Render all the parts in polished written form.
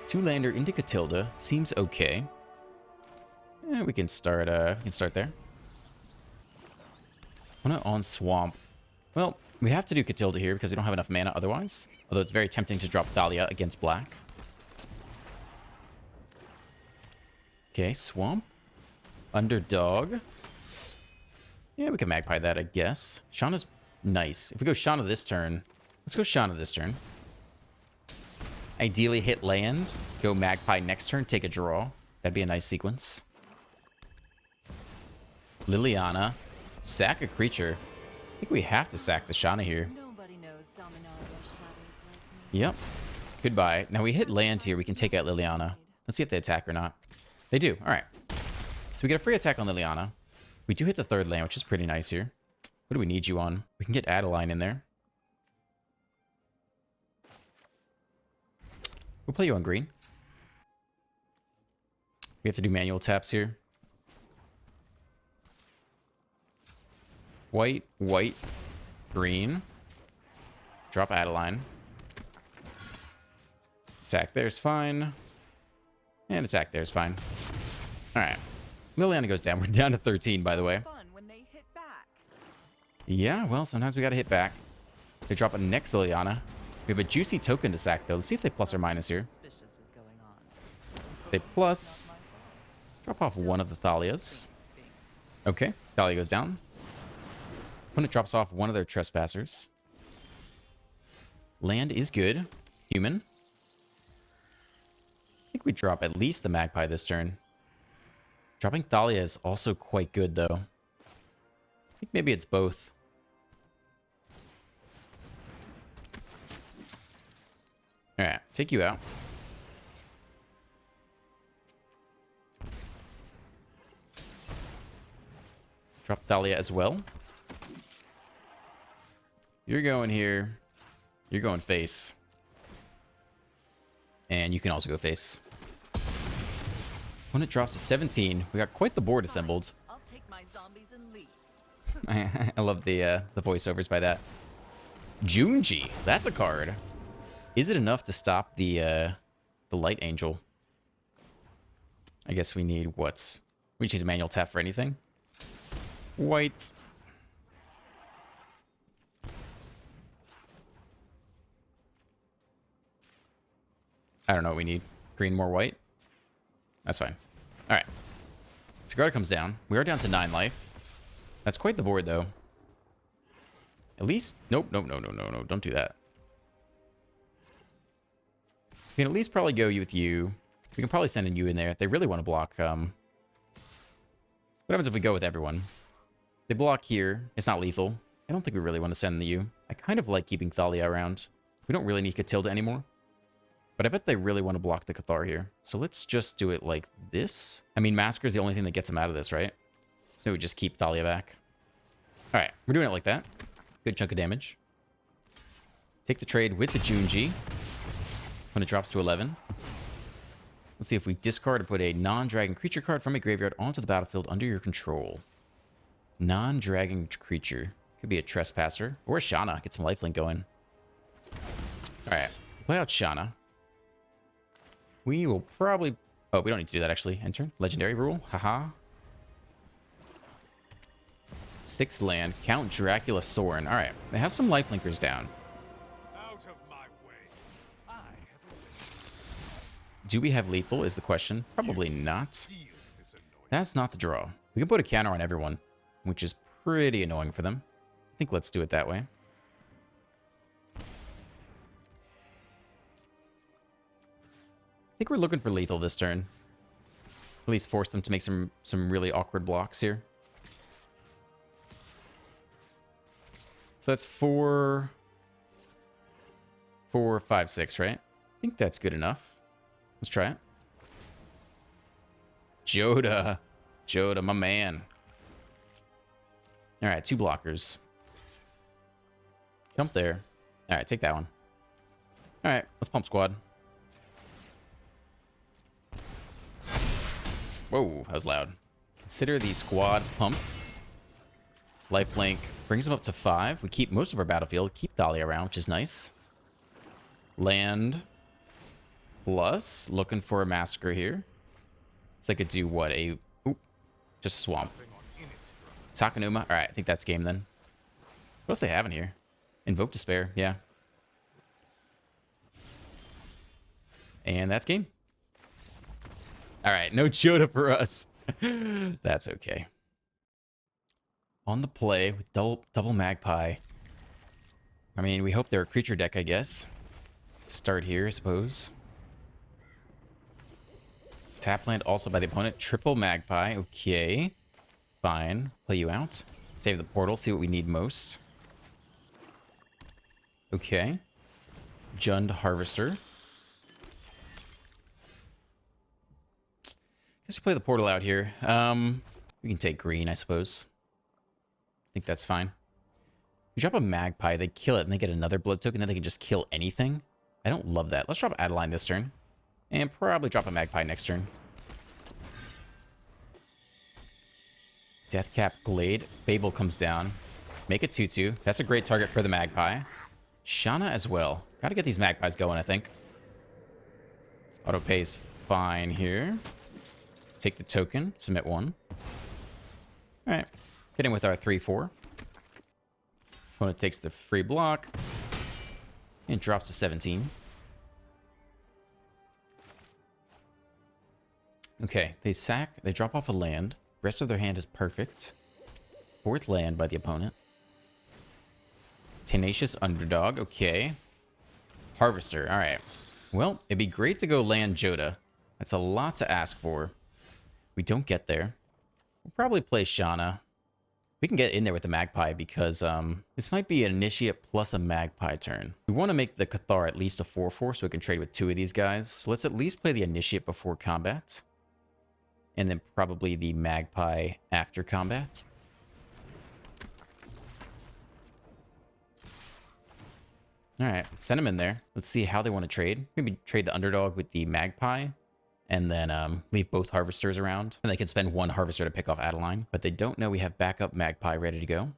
Two-lander into Catilda. Seems okay. We can start there. On Swamp. Well, we have to do Catilda here because we don't have enough mana otherwise. Although it's very tempting to drop Thalia against black. Okay, Swamp. Underdog. Yeah, we can Magpie that, I guess. Shauna's nice. If we go Shauna this turn, let's go Shauna this turn. Ideally hit lands, go Magpie next turn, take a draw. That'd be a nice sequence. Liliana. Sack a creature. I think we have to sack the Shauna here. Nobody knows Dominaria shadows like me. Yep. Goodbye. Now we hit land here, we can take out Liliana. Let's see if they attack or not. They do. Alright. So we get a free attack on Liliana. We do hit the third land, which is pretty nice here. What do we need you on? We can get Adeline in there. We'll play you on green. We have to do manual taps here. White, white, green. Drop Adeline. Attack there's fine. And attack there's fine. Alright. Liliana goes down. We're down to 13, by the way. Fun when they hit back. Yeah, well, sometimes we gotta hit back. They drop a next Liliana. We have a juicy token to sack, though. Let's see if they plus or minus here. Suspicious is going on. They plus. Drop off one of the Thalias. Okay, Thalia goes down. Opponent drops off one of their Trespassers. Land is good. Human. I think we drop at least the Magpie this turn. Dropping Thalia is also quite good, though. I think maybe it's both. Alright, take you out. Drop Thalia as well. You're going here. You're going face. And you can also go face. When it drops to 17, we got quite the board assembled. I'll take my zombies and leave. I love the voiceovers by that. Junji, that's a card. Is it enough to stop the Light Angel? I guess we need what's... We choose a manual tap for anything. White. I don't know what we need. Green, more white? That's fine. Alright. Sigarda comes down. We are down to 9 life. That's quite the board, though. At least... Nope, nope, no, no, no, no. Don't do that. We can at least probably go with you. We can probably send in you in there. They really want to block... What happens if we go with everyone? They block here. It's not lethal. I don't think we really want to send the you. I kind of like keeping Thalia around. We don't really need Catilda anymore. But I bet they really want to block the Cathar here. So let's just do it like this. I mean, Massacre is the only thing that gets them out of this, right? So we just keep Thalia back. Alright, we're doing it like that. Good chunk of damage. Take the trade with the Junji. When it drops to 11. Let's see if we discard or put a non-dragon creature card from a graveyard onto the battlefield under your control. Non-dragon creature. Could be a Trespasser. Or a Shauna. Get some lifelink going. Alright. Play out Shauna. We will probably... Oh, we don't need to do that, actually. Enter. Legendary rule. Haha. 6 land. Count Dracula Sorin. Alright. They have some lifelinkers down. Out of my way. I have a wish. Do we have lethal is the question. Probably not. That's not the draw. We can put a counter on everyone, which is pretty annoying for them. I think let's do it that way. I think we're looking for lethal this turn. At least force them to make some really awkward blocks here. So that's 4, 5, 6, right? I think that's good enough. Let's try it. Jodah. Jodah, my man. Alright, 2 blockers. Jump there. Alright, take that one. Alright, let's pump squad. Whoa, that was loud. Consider the squad pumped. Lifelink brings them up to 5. We keep most of our battlefield. Keep Thalia around, which is nice. Land. Plus, looking for a massacre here. So I could do what? Oop, just swamp. Takanuma. All right, I think that's game then. What else they have in here? Invoke Despair, yeah. And that's game. All right, no Jodah for us. That's okay. On the play with double Magpie. I mean, we hope they're a creature deck, I guess. Start here, I suppose. Tap land also by the opponent. Triple Magpie. Okay. Fine. Play you out. Save the portal. See what we need most. Okay. Jund Harvester. Guess we play the portal out here. We can take green, I suppose. I think that's fine. We drop a Magpie, they kill it, and they get another blood token, then they can just kill anything. I don't love that. Let's drop Adeline this turn. And probably drop a Magpie next turn. Deathcap Glade. Fable comes down. Make it 2-2. That's a great target for the Magpie. Shauna as well. Gotta get these Magpies going, I think. Auto pays fine here. Take the token. Submit 1. Alright. Hit him with our 3-4. Opponent takes the free block. And drops to 17. Okay, they sack. They drop off a land. Rest of their hand is perfect. 4th land by the opponent. Tenacious Underdog. Okay. Harvester. All right. Well, it'd be great to go land Jodah. That's a lot to ask for. We don't get there. We'll probably play Shauna. We can get in there with the Magpie because this might be an Initiate plus a Magpie turn. We want to make the Cathar at least a 4-4 so we can trade with 2 of these guys. So let's at least play the Initiate before combat. And then probably the Magpie after combat. Alright, send them in there. Let's see how they want to trade. Maybe trade the Underdog with the Magpie. And then leave both Harvesters around. And they can spend 1 Harvester to pick off Adeline. But they don't know we have backup Magpie ready to go.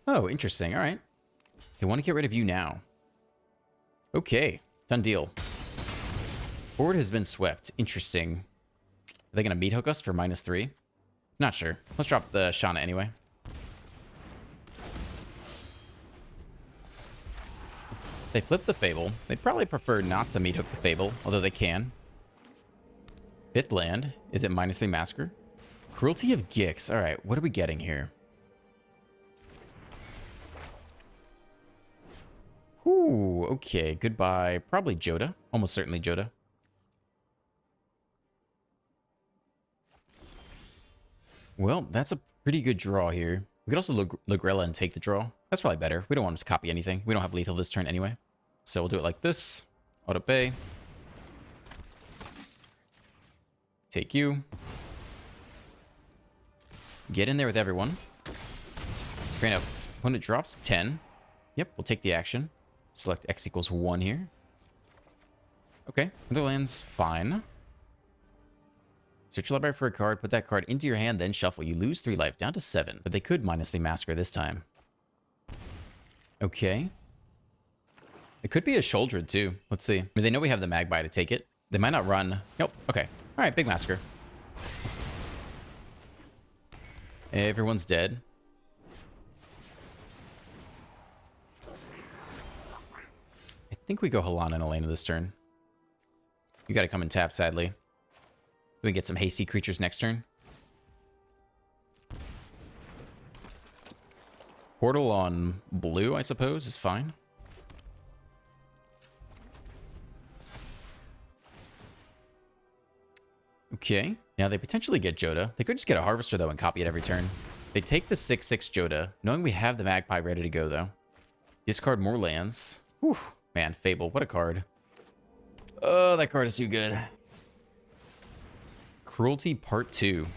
Oh, interesting. Alright. They want to get rid of you now. Okay, done deal. Board has been swept. Interesting. Are they going to meat hook us for -3? Not sure. Let's drop the Shauna anyway. They flip the Fable. They'd probably prefer not to meat hook the Fable, although they can. 5th land. Is it -3 Massacre? Cruelty of Gix. All right, what are we getting here? Ooh, okay. Goodbye. Probably Jodah. Almost certainly Jodah. Well, that's a pretty good draw here. We could also Logrella and take the draw. That's probably better. We don't want to copy anything. We don't have lethal this turn anyway. So we'll do it like this. Auto pay. Take you. Get in there with everyone. Train up. Opponent drops 10. Yep, we'll take the action. Select X equals 1 here. Okay, other land's fine. Search your library for a card, put that card into your hand, then shuffle. You lose 3 life, down to 7. But they could -3 Massacre this time. Okay. It could be a Sheoldred too. Let's see. I mean, they know we have the Magpie to take it. They might not run. Nope. Okay. All right, big Massacre. Everyone's dead. I think we go Halana and Elena this turn. You got to come and tap, sadly. We can get some hasty creatures next turn. Portal on blue, I suppose, is fine. Okay. Now they potentially get Jodah. They could just get a Harvester, though, and copy it every turn. They take the 6/6 Jodah, knowing we have the Magpie ready to go, though. Discard more lands. Whew. Man, Fable, what a card. Oh, that card is too good. Cruelty Part 2.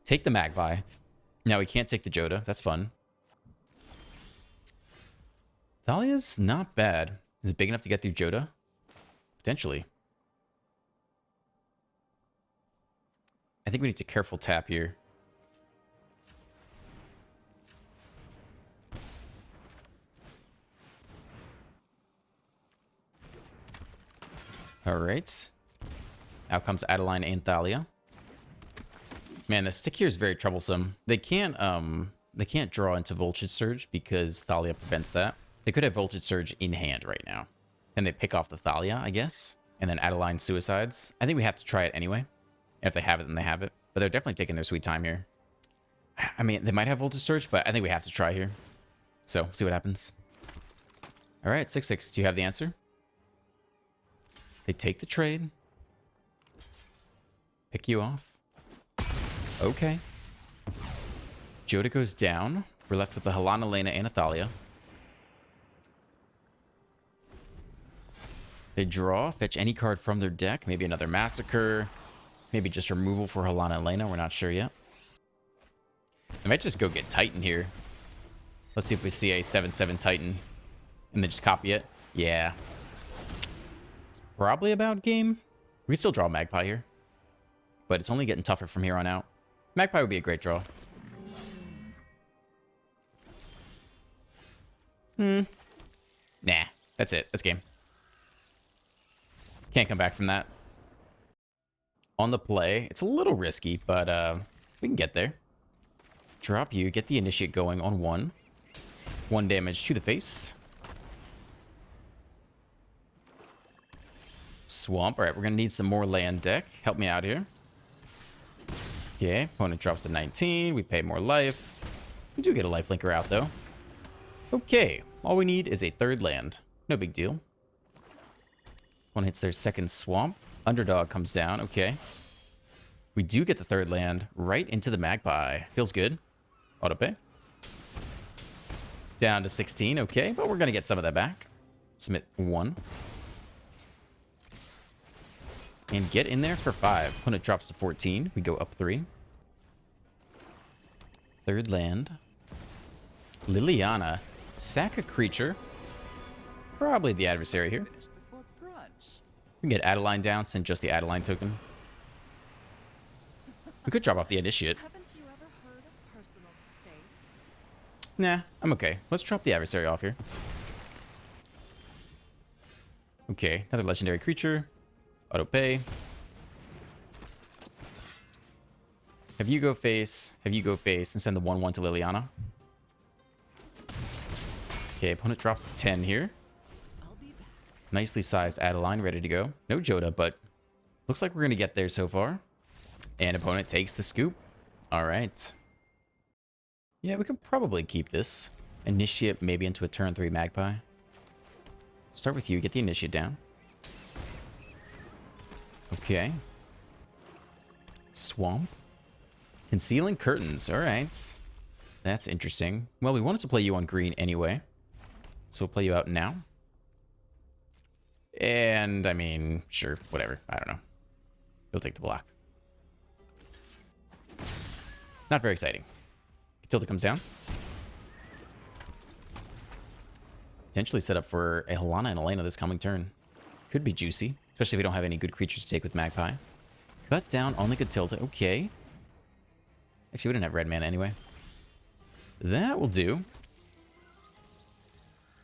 Take the Magpie. Now we can't take the Jodah. That's fun. Thalia's not bad. Is it big enough to get through Jodah? Potentially. I think we need to careful tap here. All right. Out comes Adeline and Thalia. Man, this tick here is very troublesome. They can't draw into Voltage Surge because Thalia prevents that. They could have Voltage Surge in hand right now. And they pick off the Thalia, I guess. And then Adeline suicides. I think we have to try it anyway. And if they have it, then they have it. But they're definitely taking their sweet time here. I mean, they might have Voltage Surge, but I think we have to try here. So, see what happens. All right, 6-6. Do you have the answer? They take the trade. Pick you off. Okay. Jodah goes down. We're left with the Helana, Lena, and Thalia. They draw, fetch any card from their deck. Maybe another Massacre. Maybe just removal for Helana and Lena. We're not sure yet. I might just go get Titan here. Let's see if we see a 7/7 Titan. And then just copy it. Yeah. It's probably about game. We can still draw Magpie here. But it's only getting tougher from here on out. Magpie would be a great draw. Nah. That's it. That's game. Can't come back from that. On the play, it's a little risky, but we can get there. Drop you, get the initiate going on 1. 1 damage to the face. Swamp. All right, we're going to need some more land deck. Help me out here. Okay, opponent drops to 19. We pay more life. We do get a life linker out, though. Okay, all we need is a 3rd land. No big deal. One hits their 2nd swamp. Underdog comes down. Okay. We do get the 3rd land right into the Magpie. Feels good. Autopay. Down to 16. Okay, but we're going to get some of that back. Submit 1. And get in there for 5. Opponent drops to 14. We go up 3. 3rd land. Liliana. Sack a creature. Probably the adversary here. Finished before brunch. We can get Adeline down, send just the Adeline token. We could drop off the initiate. Haven't you ever heard of personal space? Nah, I'm okay. Let's drop the adversary off here. Okay, another legendary creature. Auto pay. Have you go face, and send the 1/1 to Liliana. Okay, opponent drops 10 here. I'll be back. Nicely sized Adeline, ready to go. No Jodah, but looks like we're going to get there so far. And opponent takes the scoop. All right. Yeah, we can probably keep this. Initiate maybe into a turn 3 Magpie. Start with you, get the initiate down. Okay. Swamp. Concealing curtains. All right. That's interesting. Well, we wanted to play you on green anyway. So we'll play you out now. And, I mean, sure, whatever. I don't know. He'll take the block. Not very exciting. Tilda comes down. Potentially set up for a Helana and Elena this coming turn. Could be juicy, especially if we don't have any good creatures to take with Magpie. Cut down on the Tilda. Okay. Actually, we didn't have red mana anyway. That will do.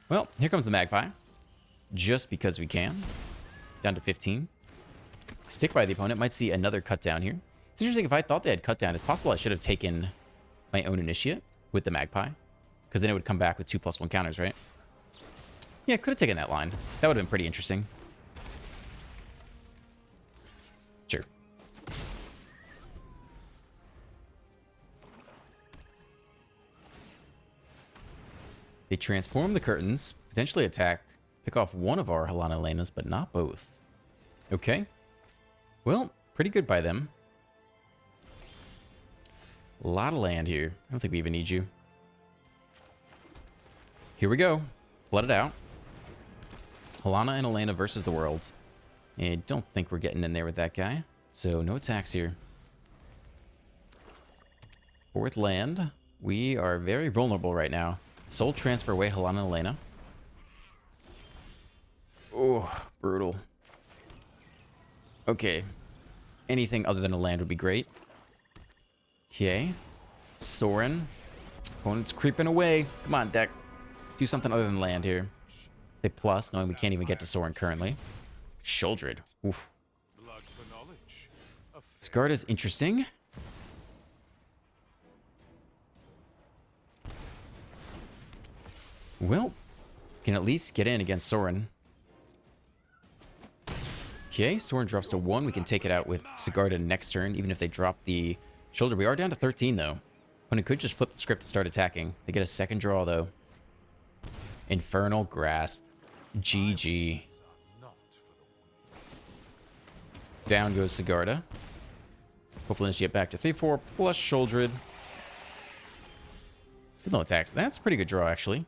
Well, here comes the Magpie. Just because we can. Down to 15. Stick by the opponent. Might see another cut down here. It's interesting, if I thought they had cut down, it's possible I should have taken my own initiate with the Magpie. Because then it would come back with 2/+1 counters, right? Yeah, could have taken that line. That would have been pretty interesting. Sure. They transform the curtains, potentially attack, pick off one of our Helana Elenas, but not both. Okay. Well, pretty good by them. A lot of land here. I don't think we even need you. Here we go. Flood it out. Helana and Elena versus the world. I don't think we're getting in there with that guy. So no attacks here. 4th land. We are very vulnerable right now. Soul transfer away Helana and Elena. Oh, brutal. Okay. Anything other than a land would be great. Okay. Sorin. Opponent's creeping away. Come on, deck. Do something other than land here. They plus, knowing we can't even get to Sorin currently. Sheoldred. Oof. Blood for knowledge. A Sigarda's interesting. Well, can at least get in against Soren. Okay, Soren drops to 1. We can take it out with Sigarda next turn, even if they drop the Sheoldred. We are down to 13, though. Opponent could just flip the script and start attacking. They get a second draw, though. Infernal Grasp. GG. not for the Down goes Sigarda. Hopefully let's get back to 3-4 plus Sheoldred. Still no attacks. That's a pretty good draw, actually.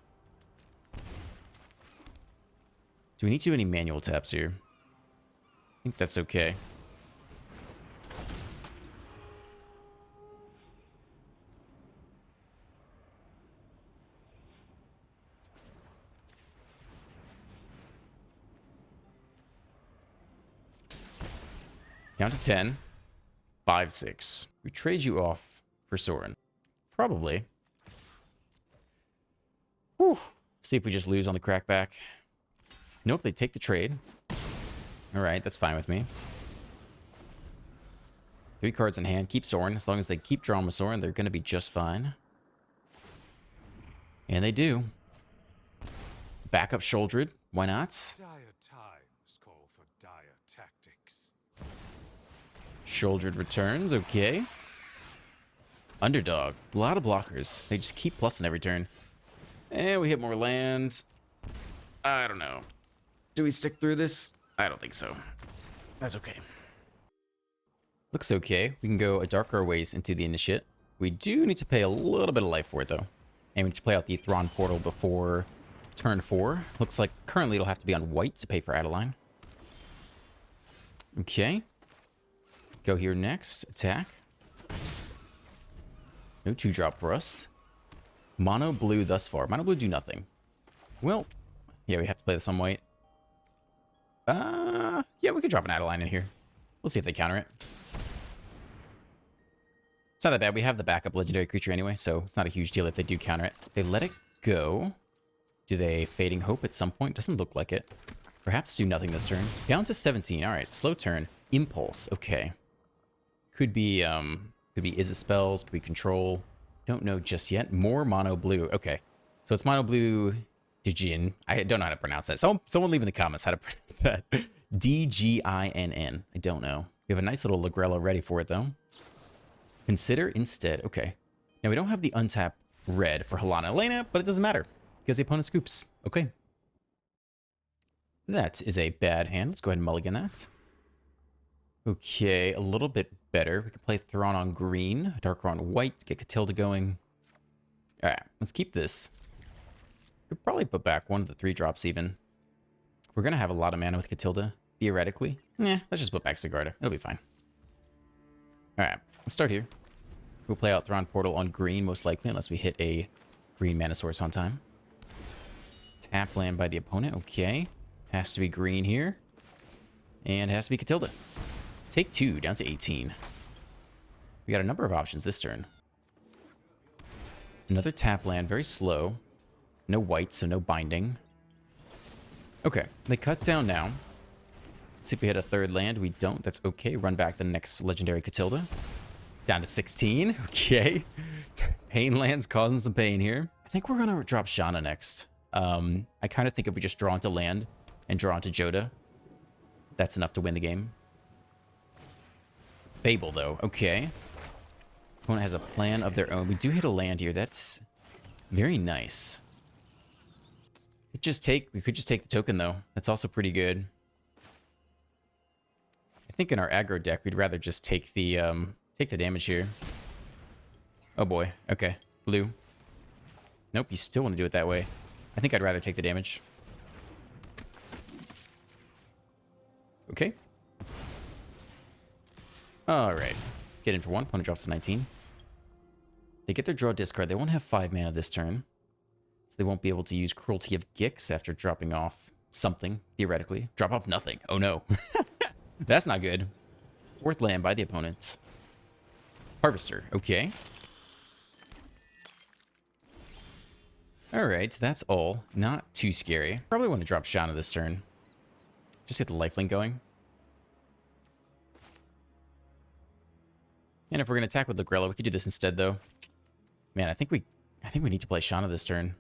Do we need to do any manual taps here? I think that's okay. Down to 10. 5-6. We trade you off for Soren. Probably. Whew. See if we just lose on the crackback. Nope, they take the trade. Alright, that's fine with me. 3 cards in hand. Keep Soren. As long as they keep drawing with Soren, they're going to be just fine. And they do. Back up Sheoldred. Why not? dire times call for dire tactics. Sheoldred returns. Okay. Underdog. A lot of blockers. They just keep plussing every turn. And we hit more land. I don't know. Do we stick through this? I don't think so. That's okay. Looks okay. We can go a darker ways into the initiate. We do need to pay a little bit of life for it, though. And we need to play out the Thrawn portal before turn 4. Looks like currently it'll have to be on white to pay for Adeline. Okay. Go here next. Attack. No 2-drop for us. Mono blue thus far. Mono blue do nothing. Well, yeah, we have to play this on white. Yeah, we could drop an Adeline in here. We'll see if they counter it. It's not that bad. We have the backup legendary creature anyway, so it's not a huge deal if they do counter it. They let it go. Do they Fading Hope at some point? Doesn't look like it. Perhaps do nothing this turn. Down to 17. All right, slow turn. Impulse. Okay. Could be Izzet spells. Could be control. Don't know just yet. More mono blue. Okay. So it's mono blue Dijin. I don't know how to pronounce that. Someone leave in the comments how to pronounce that. Dginn. I don't know. We have a nice little Lagrello ready for it, though. Consider instead. Okay. Now, we don't have the untap red for Helana Elena, but it doesn't matter because the opponent scoops. Okay. That is a bad hand. Let's go ahead and mulligan that. Okay, a little bit better. We can play Thrawn on green, Darker on white, get Catilda going. All right, let's keep this. Could probably put back one of the 3-drops even. We're going to have a lot of mana with Catilda, theoretically. Let's just put back Sigarda. It'll be fine. All right, let's start here. We'll play out Thrawn Portal on green, most likely, unless we hit a green mana source on time. Tap land by the opponent. Okay. Has to be green here. And it has to be Catilda. Take 2, down to 18. We got a number of options this turn. Another tap land, very slow. No white, so no binding. Okay, they cut down now. Let's see if we hit a 3rd land. We don't. That's okay. Run back the next legendary Catilda. Down to 16. Okay. Pain lands causing some pain here. I think we're going to drop Shana next. I kind of think if we just draw into land and draw into Jodah, that's enough to win the game. Babel, though. Okay. Opponent has a plan of their own. We do hit a land here. That's very nice. We could just take the token, though. That's also pretty good. I think in our aggro deck, we'd rather just take the damage here. Oh boy. Okay. Blue. Nope, you still want to do it that way. I think I'd rather take the damage. Okay. Alright. Get in for 1. Opponent drops to 19. They get their draw discard. They won't have 5 mana this turn. So they won't be able to use Cruelty of Gix after dropping off something, theoretically. Drop off nothing. Oh no. That's not good. 4th land by the opponent. Harvester. Okay. Alright, that's all. Not too scary. Probably want to drop Shana this turn. Just get the lifelink going. And if we're going to attack with the Grella, we could do this instead, though. Man, I think we need to play Shauna this turn.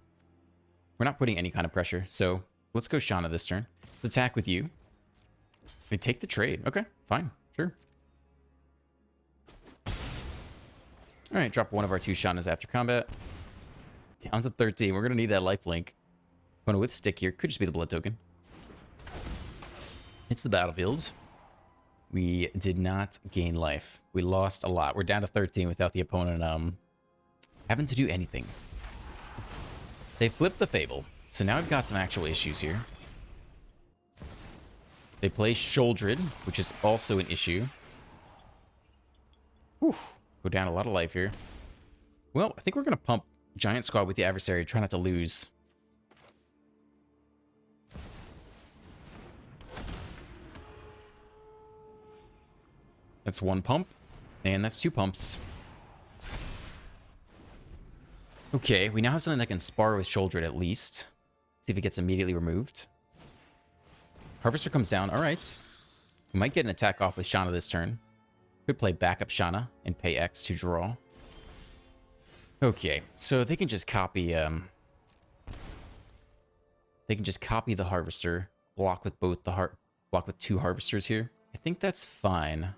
We're not putting any kind of pressure, so let's go Shauna this turn. Let's attack with you. They take the trade. Okay, fine. Sure. Alright, drop one of our 2 Shaunas after combat. Down to 13. We're going to need that lifelink. Going with stick here. Could just be the blood token. It's the battlefield. We did not gain life. We lost a lot. We're down to 13 without the opponent having to do anything. They flipped the Fable. So now I've got some actual issues here. They play Sheoldred, which is also an issue. Whew. Go down a lot of life here. Well, I think we're going to pump Giant Squad with the adversary. Try not to lose. That's 1 pump. And that's 2 pumps. Okay, we now have something that can spar with Sheoldred at least. See if it gets immediately removed. Harvester comes down. All right. We might get an attack off with Shauna this turn. Could play backup Shauna and pay X to draw. Okay, so they can just copy they can just copy the Harvester, block with both the block with 2 Harvesters here. I think that's fine.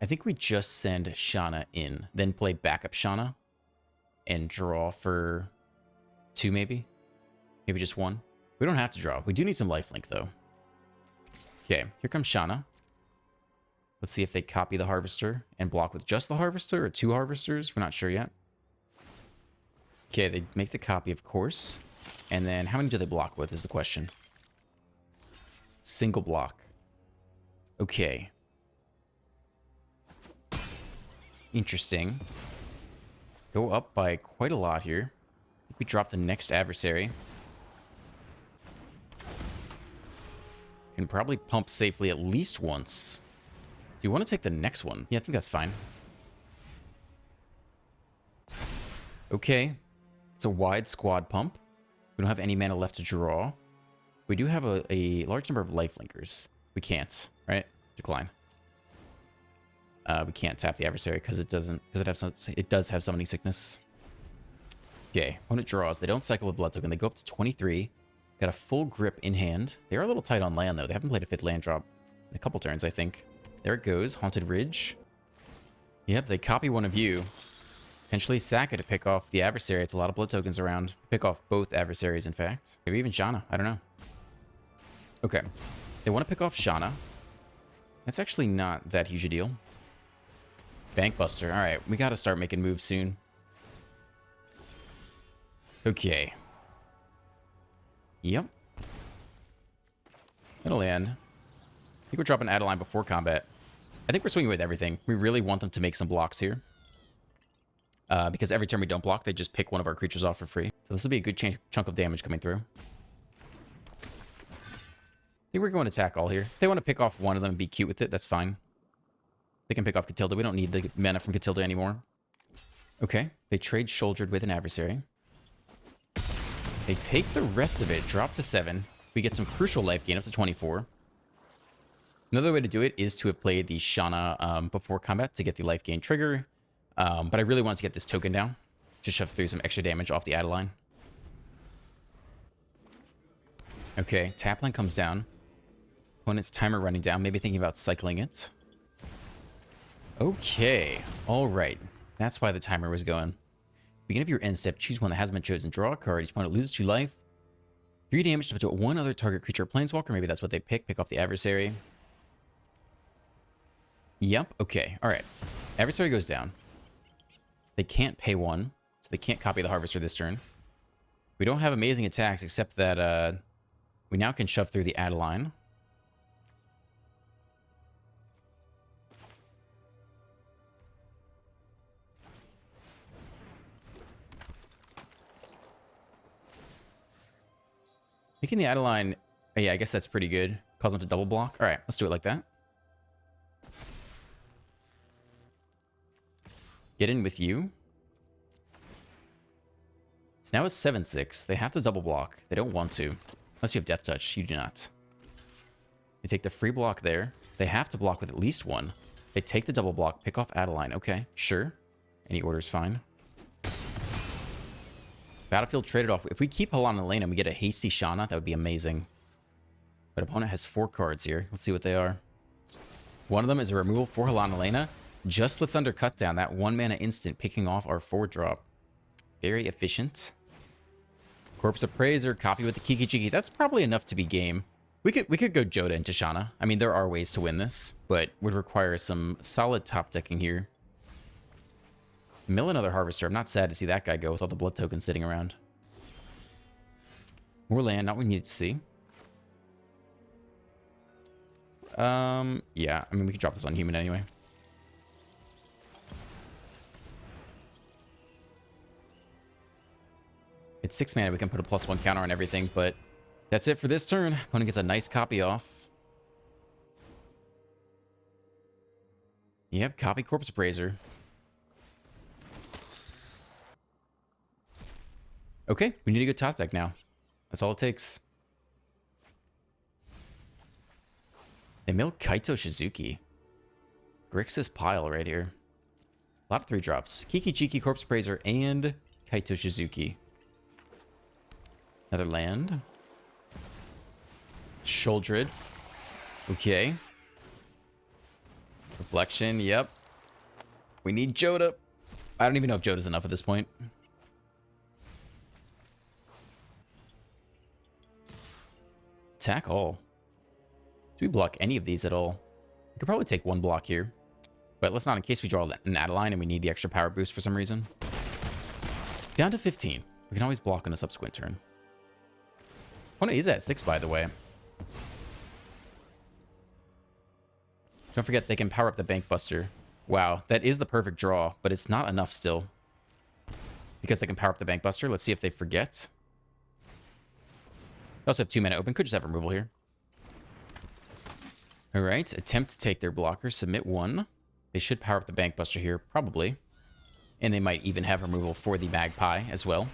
I think we just send Shauna in, then play backup Shauna and draw for 2 maybe. Maybe just 1. We don't have to draw. We do need some lifelink though. Okay, here comes Shauna. Let's see if they copy the Harvester and block with just the Harvester or 2 Harvesters. We're not sure yet. Okay, they make the copy, of course. And then how many do they block with is the question. Single block. Okay. Interesting. Go up by quite a lot here. I think we drop the next adversary. Can probably pump safely at least once. Do you want to take the next one? Yeah, I think that's fine. Okay. It's a wide squad pump. We don't have any mana left to draw. We do have a large number of lifelinkers. We can't, right? Decline. We can't tap the adversary because it does have summoning sickness. Okay, opponent draws. They don't cycle with blood token. They go up to 23. Got a full grip in hand. They are a little tight on land though. They haven't played a 5th land drop in a couple turns, I think. There it goes. Haunted Ridge. Yep, they copy one of you. Potentially sack it to pick off the adversary. It's a lot of blood tokens around. Pick off both adversaries, in fact. Maybe even Shauna. I don't know. Okay. They want to pick off Shauna. That's actually not that huge a deal. Bankbuster. All right, we got to start making moves soon. Okay. Yep. That'll land. I think we're dropping Adeline before combat. I think we're swinging with everything. We really want them to make some blocks here. Because every time we don't block, they just pick one of our creatures off for free. So this will be a good chunk of damage coming through. I think we're going to attack all here. If they want to pick off one of them and be cute with it, that's fine. They can pick off Catilda. We don't need the mana from Catilda anymore. Okay. They trade Sheoldred with an adversary. They take the rest of it, drop to 7. We get some crucial life gain up to 24. Another way to do it is to have played the Shauna before combat to get the life gain trigger. But I really want to get this token down to shove through some extra damage off the Adeline. Okay, Tapline comes down. Opponent's timer running down, maybe thinking about cycling it. Okay, all right. That's why the timer was going. Beginning of your end step, choose one that hasn't been chosen. Draw a card. Each opponent loses 2 life. 3 damage to one other target creature or planeswalker. Maybe that's what they pick. Pick off the adversary. Yep, okay, all right. Adversary goes down. They can't pay 1, so they can't copy the Harvester this turn. We don't have amazing attacks, except that we now can shove through the Adeline. Making the Adeline, yeah, I guess that's pretty good. Cause them to double block. All right, let's do it like that. Get in with you. So now it's 7-6. They have to double block. They don't want to. Unless you have Death Touch. You do not. They take the free block there. They have to block with at least one. They take the double block, pick off Adeline. Okay, sure. Any order's fine. Battlefield traded off. If we keep Halana Lane and we get a hasty Shauna, that would be amazing. But opponent has 4 cards here. Let's see what they are. One of them is a removal for Halana Lena. Just slips under cut down. That 1 mana instant picking off our 4-drop. Very efficient. Corpse Appraiser, copy with the Kiki Chiki. That's probably enough to be game. We could go Jodah into Shauna. I mean, there are ways to win this, but would require some solid top decking here. Mill another Harvester. I'm not sad to see that guy go with all the blood tokens sitting around. More land, not what we needed to see. Yeah, I mean, we can drop this on human anyway. It's 6 mana. We can put a +1 counter on everything, but that's it for this turn. Opponent gets a nice copy off. Yep, copy Corpse Appraiser. Okay, we need a good top deck now. That's all it takes. They mill Kaito Shizuki. Grixis Pile right here. A lot of 3-drops. Kiki Chiki, Corpse Appraiser, and Kaito Shizuki. Another land. Sheoldred. Okay. Reflection, yep. We need Jodah. I don't even know if Jodah's enough at this point. Attack all. Do we block any of these at all? We could probably take 1 block here. But let's not, in case we draw an Adeline and we need the extra power boost for some reason. Down to 15. We can always block on a subsequent turn. Opponent is at 6, by the way. Don't forget, they can power up the Bank Buster. Wow, that is the perfect draw, but it's not enough still. Because they can power up the Bank Buster. Let's see if they forget. They also have 2 mana open. Could just have removal here. Alright, attempt to take their blocker. Submit 1. They should power up the Bank Buster here, probably. And they might even have removal for the Magpie as well.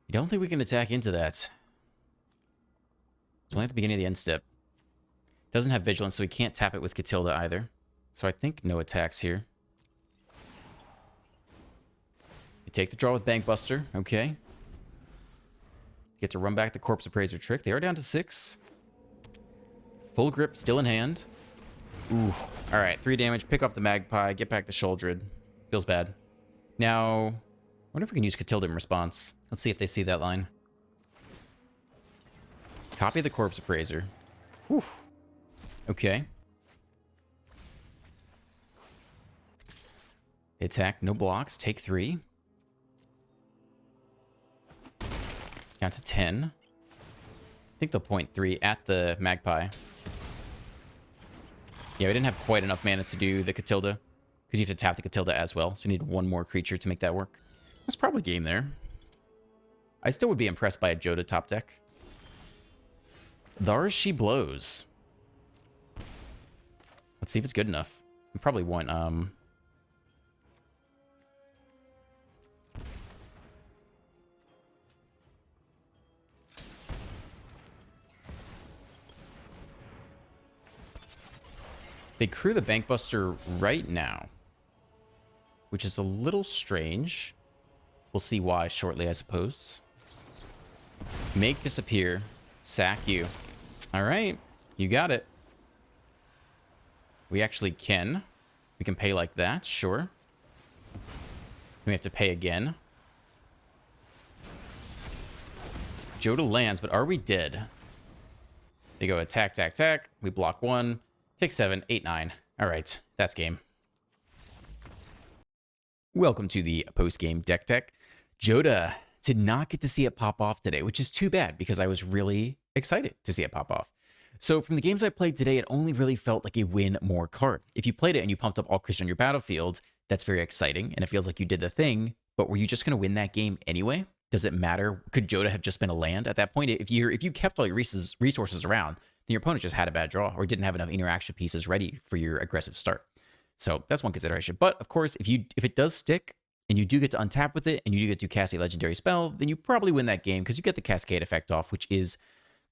I don't think we can attack into that. It's only at the beginning of the end step. Doesn't have Vigilance, so we can't tap it with Catilda either. So I think no attacks here. We take the draw with Bank Buster. Okay. Get to run back the Corpse Appraiser trick. They are down to 6. Full grip, still in hand. Ooh. Alright, 3 damage. Pick off the Magpie. Get back the Sheoldred. Feels bad. Now, I wonder if we can use Catilda in response. Let's see if they see that line. Copy the Corpse Appraiser. Whew. Okay. Attack, no blocks. Take 3. Down to 10. I think they'll point 3 at the Magpie. Yeah, we didn't have quite enough mana to do the Catilda, because you have to tap the Catilda as well, so we need 1 more creature to make that work. That's probably game there. I still would be impressed by a Jodah top deck. Thars She Blows. Let's see if it's good enough. We probably won't, They crew the Bank Buster right now, which is a little strange. We'll see why shortly, I suppose. Make disappear. Sack you. All right. You got it. We actually can. We can pay like that. Sure. We have to pay again. Jodah lands, but are we dead? They go attack, attack, attack. We block 1. Take 7, 8, 9. All right, that's game. Welcome to the post-game deck tech. Jodah did not get to see it pop off today, which is too bad because I was really excited to see it pop off. So from the games I played today, it only really felt like a win more card. If you played it and you pumped up all creatures on your battlefield, that's very exciting and it feels like you did the thing, but were you just going to win that game anyway? Does it matter? Could Jodah have just been a land at that point? If you kept all your resources around, then your opponent just had a bad draw or didn't have enough interaction pieces ready for your aggressive start. So that's one consideration. But of course, if it does stick and you do get to untap with it and you do get to cast a legendary spell, then you probably win that game because you get the cascade effect off, which is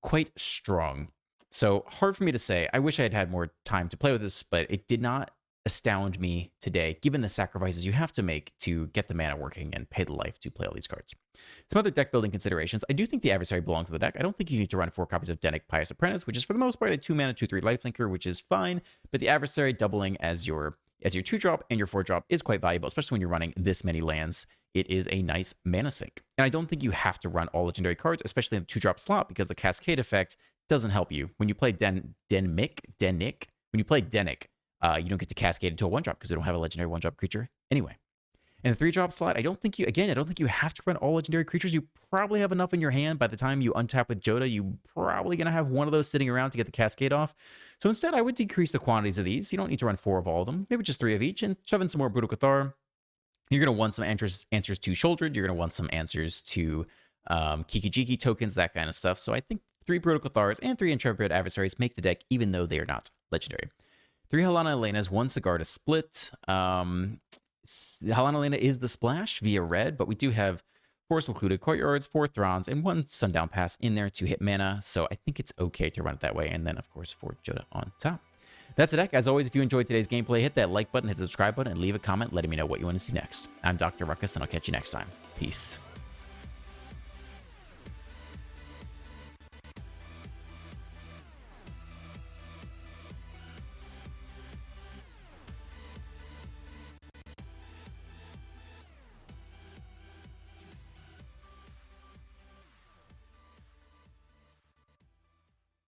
quite strong. So hard for me to say. I wish I had had more time to play with this, but it did not astound me today, given the sacrifices you have to make to get the mana working and pay the life to play all these cards. Some other deck building considerations. I do think the adversary belongs to the deck. I don't think you need to run 4 copies of Denic Pious Apprentice, which is for the most part a 2-mana, 2/3 lifelinker, which is fine, but the adversary doubling as your 2-drop and your 4-drop is quite valuable, especially when you're running this many lands. It is a nice mana sink. And I don't think you have to run all legendary cards, especially in the 2-drop slot, because the Cascade effect doesn't help you. When you play Denic, when you play Denic, you don't get to cascade into a 1-drop because we don't have a legendary 1-drop creature anyway. In the 3-drop slot, I don't think you have to run all legendary creatures. You probably have enough in your hand. By the time you untap with Jodah, you're probably going to have one of those sitting around to get the cascade off. So instead, I would decrease the quantities of these. You don't need to run 4 of all of them. Maybe just 3 of each and shove in some more Brutal Cathar. You're going to want some answers to Sheoldred. You're going to want some answers to Kiki-Jiki tokens, that kind of stuff. So I think 3 Brutal Cathars and 3 Intrepid Adversaries make the deck, even though they are not legendary. 3 Halana Elenas, 1 Cigar to split. Halana Elena is the splash via red, but we do have 4 Secluded Courtyards, 4 Throns, and 1 Sundown Pass in there to hit mana. So I think it's okay to run it that way. And then, of course, 4 Jodah on top. That's the deck. As always, if you enjoyed today's gameplay, hit that like button, hit the subscribe button, and leave a comment letting me know what you want to see next. I'm Dr. Ruckus, and I'll catch you next time. Peace.